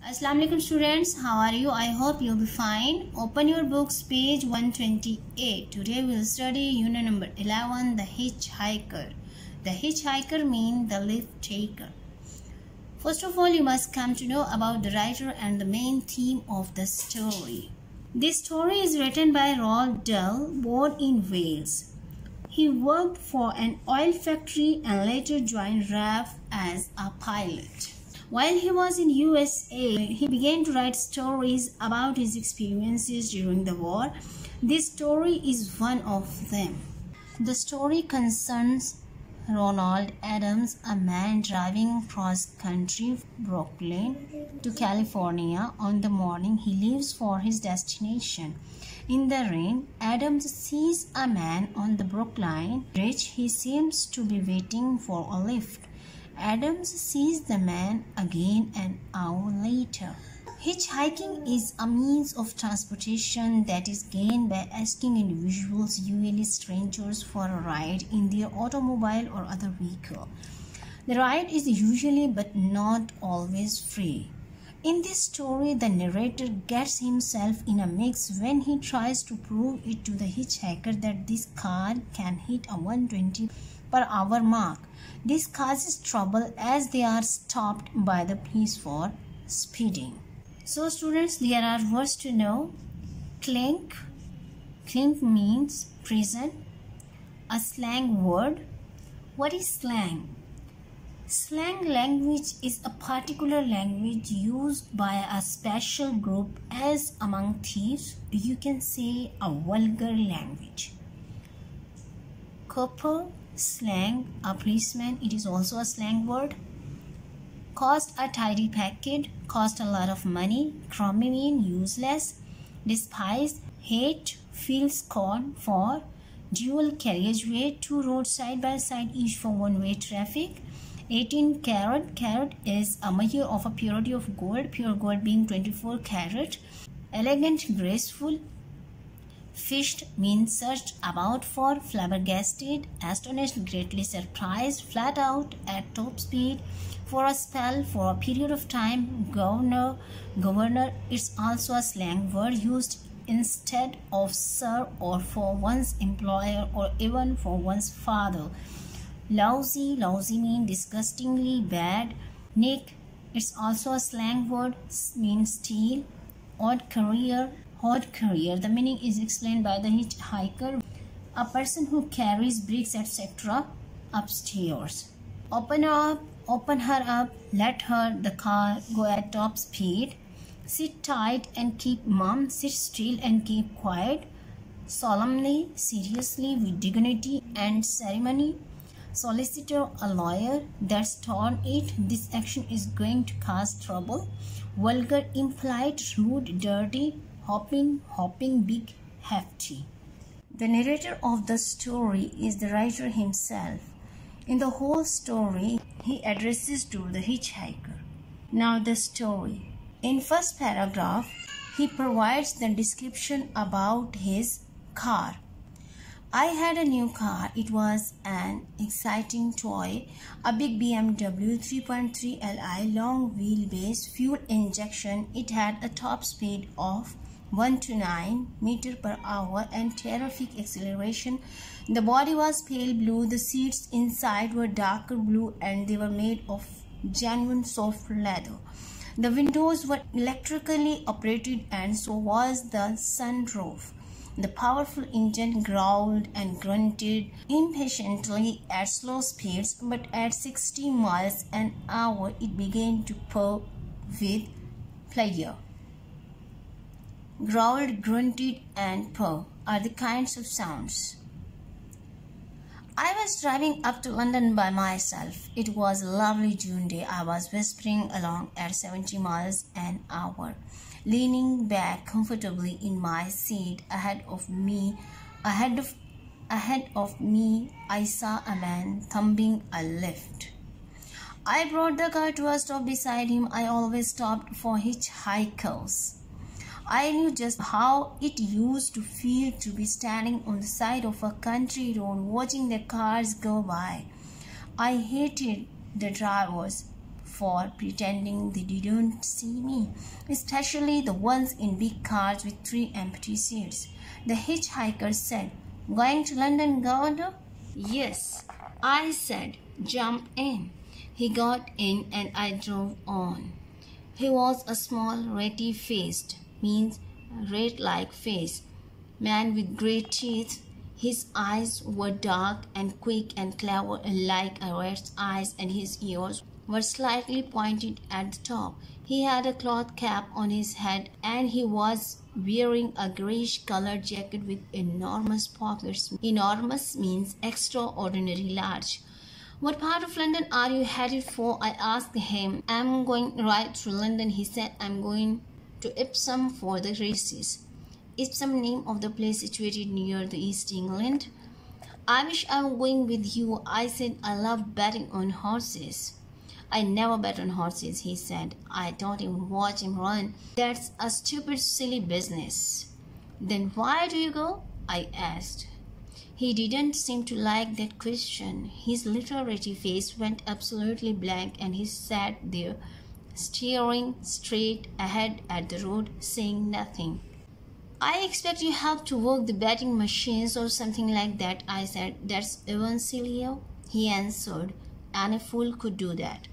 Assalamu alaikum students, how are you? I hope you'll be fine. Open your books, page 128. Today we'll study unit number 11, The Hitchhiker. The Hitchhiker means the lift taker. First of all, you must come to know about the writer and the main theme of the story. This story is written by Roald Dahl, born in Wales. He worked for an oil factory and later joined RAF as a pilot. While he was in USA, he began to write stories about his experiences during the war. This story is one of them. The story concerns Ronald Adams, a man driving cross-country Brooklyn to California on the morning he leaves for his destination. In the rain, Adams sees a man on the Brooklyn Bridge. He seems to be waiting for a lift. Adams sees the man again an hour later. Hitchhiking is a means of transportation that is gained by asking individuals, usually strangers, for a ride in their automobile or other vehicle. The ride is usually but not always free. In this story, the narrator gets himself in a mix when he tries to prove it to the hitchhiker that this car can hit a 120 per hour mark. This causes trouble as they are stopped by the police for speeding. So students, there are words to know. Clink. Clink means prison. A slang word. What is slang? Slang language is a particular language used by a special group, as among thieves you can say a vulgar language. Copper, slang, a policeman, it is also a slang word. Cost a tidy packet, cost a lot of money. Crummy mean useless. Despise, hate, feel scorn for. Dual carriageway, two roads side by side, each for one-way traffic. 18 carat, carat is a measure of a purity of gold, pure gold being 24 carat. Elegant, graceful. Fished means searched about for. Flabbergasted, astonished, greatly surprised. Flat out, at top speed. For a spell, for a period of time. Governor, it's also a slang word used instead of sir or for one's employer or even for one's father. Lousy, lousy means disgustingly bad. Nick, it's also a slang word, means steal. Odd career, the meaning is explained by the hitchhiker, a person who carries bricks etc. upstairs. Open her up, let the car go at top speed. Sit tight and keep mum, sit still and keep quiet. Solemnly, seriously, with dignity and ceremony. Solicitor, a lawyer, that's torn it, this action is going to cause trouble. Vulgar, impolite, rude, dirty. Hopping, big, hefty. The narrator of the story is the writer himself. In the whole story, he addresses to the hitchhiker. Now the story. In first paragraph, he provides the description about his car. I had a new car. It was an exciting toy, a big BMW 3.3 Li long wheelbase, fuel injection. It had a top speed of 1 to 9 meters per hour and terrific acceleration. The body was pale blue, the seats inside were darker blue and they were made of genuine soft leather. The windows were electrically operated and so was the sunroof. The powerful engine growled and grunted impatiently at slow speeds, but at 60 miles an hour it began to purr with pleasure. Growled, grunted, and purr are the kinds of sounds. I was driving up to London by myself. It was a lovely June day. I was whispering along at 70 miles an hour. Leaning back comfortably in my seat ahead of me, I saw a man thumping a lift. I brought the car to a stop beside him. I always stopped for hitchhikers. I knew just how it used to feel to be standing on the side of a country road watching the cars go by. I hated the drivers for pretending they didn't see me, especially the ones in big cars with 3 empty seats. The hitchhiker said, "Going to London, Governor?" "Yes," I said. "Jump in." He got in and I drove on. He was a small, ratty-faced, means rat-like face, man with grey teeth. His eyes were dark and quick and clever like a rat's eyes, and his ears were slightly pointed at the top. He had a cloth cap on his head and he was wearing a greyish-coloured jacket with enormous pockets. Enormous means extraordinarily large. "What part of London are you headed for?" I asked him. "I'm going right through London," he said. "I'm going to Epsom for the races." Epsom, name of the place situated near the East England. "I wish I were going with you," I said. "I love betting on horses." "I never bet on horses," he said. "I don't even watch him run. That's a stupid, silly business." "Then why do you go?" I asked. He didn't seem to like that question. His little ratty face went absolutely blank and he sat there, staring straight ahead at the road, saying nothing. "I expect you help to work the betting machines or something like that," I said. "That's even sillier," he answered. "Any fool could do that."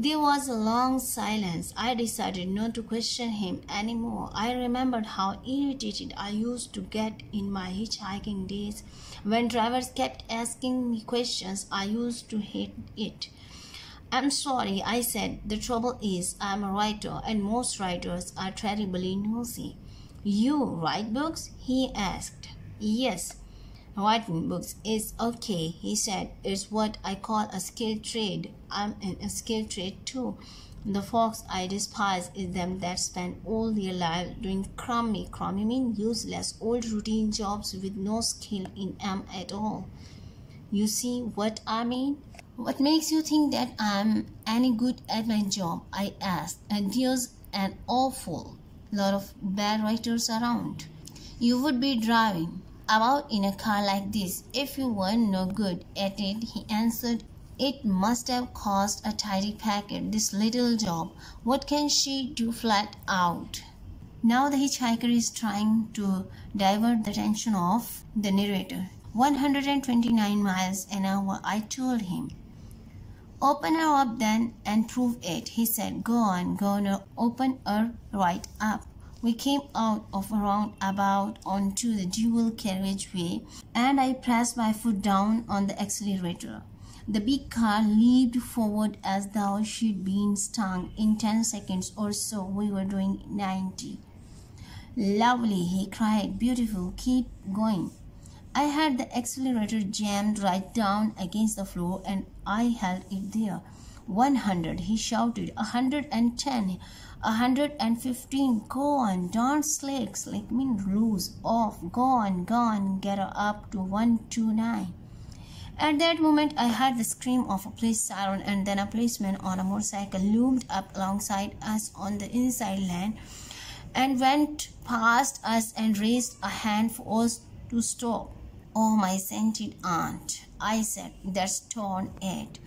There was a long silence. I decided not to question him anymore. I remembered how irritated I used to get in my hitchhiking days when drivers kept asking me questions. I used to hate it. "I'm sorry," I said. "The trouble is, I'm a writer, and most writers are terribly nosy." "You write books?" he asked. "Yes. Writing books is okay," he said. "It's what I call a skilled trade. I'm in a skilled trade too. The folks I despise is them that spend all their lives doing crummy mean useless old routine jobs with no skill in 'em at all. You see what I mean?" "What makes you think that I'm any good at my job?" I asked. "And there's an awful lot of bad writers around. You would be driving about in a car like this if you were no good at it," he answered. "It must have cost a tidy packet, this little job. What can she do flat out?" Now the hitchhiker is trying to divert the attention of the narrator. 129 miles an hour, I told him. "Open her up then and prove it," he said. "Go on, Governor, open her right up." We came out of a roundabout onto the dual carriageway, and I pressed my foot down on the accelerator. The big car leaped forward as though she'd been stung. In 10 seconds or so, we were doing 90. "Lovely," he cried. "Beautiful. Keep going." I had the accelerator jammed right down against the floor, and I held it there. 100, he shouted. 110, 115. "Go on, don't slack me loose off. Go on, get her up to 129. At that moment, I heard the scream of a police siren, and then a policeman on a motorcycle loomed up alongside us on the inside lane and went past us and raised a hand for us to stop. "Oh, my sainted aunt," I said, "that's torn it."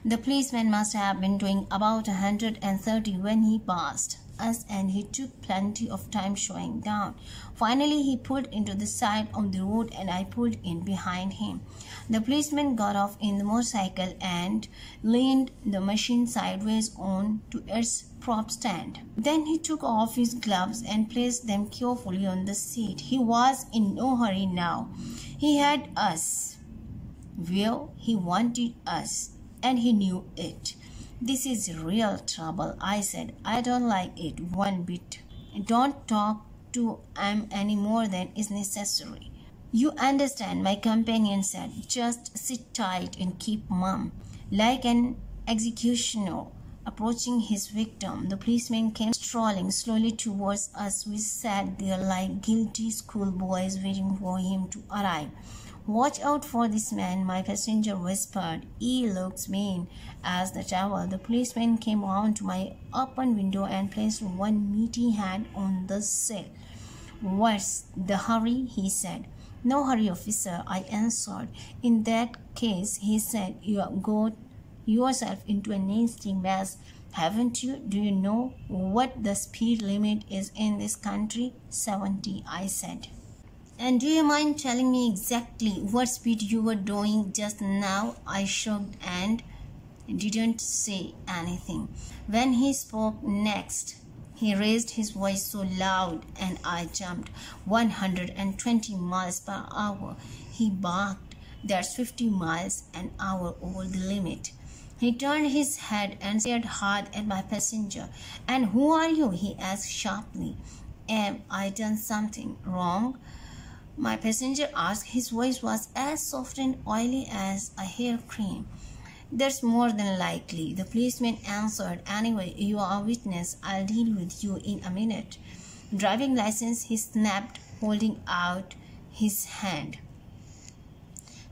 The policeman must have been doing about 130 when he passed us, and he took plenty of time slowing down. Finally, he pulled into the side of the road, and I pulled in behind him. The policeman got off in the motorcycle and leaned the machine sideways on to its prop stand. Then he took off his gloves and placed them carefully on the seat. He was in no hurry now. He had us where he wanted us, and he knew it. "This is real trouble," I said. "I don't like it one bit. Don't talk to him any more than is necessary." "You understand," my companion said. "Just sit tight and keep mum." Like an executioner approaching his victim, the policeman came strolling slowly towards us. We sat there like guilty schoolboys waiting for him to arrive. "Watch out for this man," my passenger whispered. "He looks mean as the devil." The policeman came round to my open window and placed one meaty hand on the sill. "What's the hurry?" he said. "No hurry, officer," I answered. "In that case," he said, "you got yourself into a nasty mess. Haven't you? Do you know what the speed limit is in this country? 70, I said. And do you mind telling me exactly what speed you were doing just now? I shrugged and didn't say anything. When he spoke next, he raised his voice so loud and I jumped. 120 miles per hour. He barked. That's 50 miles an hour over the limit. He turned his head and stared hard at my passenger. And who are you? He asked sharply. Am I done something wrong? My passenger asked. His voice was as soft and oily as a hair cream. That's more than likely, the policeman answered. Anyway, you are a witness. I'll deal with you in a minute. Driving license, he snapped, holding out his hand.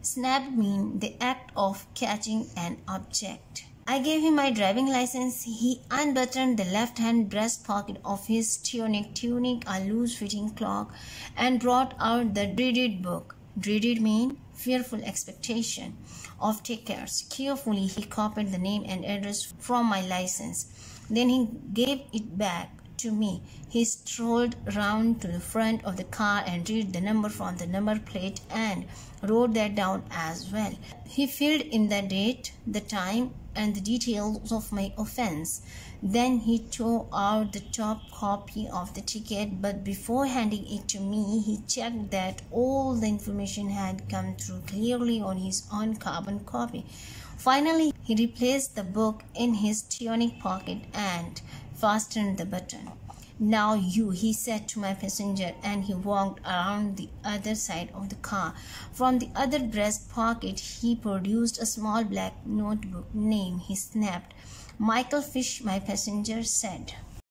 Snap means the act of catching an object. I gave him my driving license. He unbuttoned the left-hand breast pocket of his tunic, a loose-fitting cloak, and brought out the dreaded book. Dreaded means fearful expectation of tickets. Carefully, he copied the name and address from my license. Then he gave it back to me. He strolled round to the front of the car and read the number from the number plate and wrote that down as well. He filled in the date, the time, and the details of my offense. Then he tore out the top copy of the ticket, but before handing it to me, he checked that all the information had come through clearly on his own carbon copy. Finally, he replaced the book in his tunic pocket and fastened the button. Now you, he said to my passenger, and he walked around the other side of the car. From the other breast pocket, he produced a small black notebook. Name, he snapped. Michael Fish, my passenger said.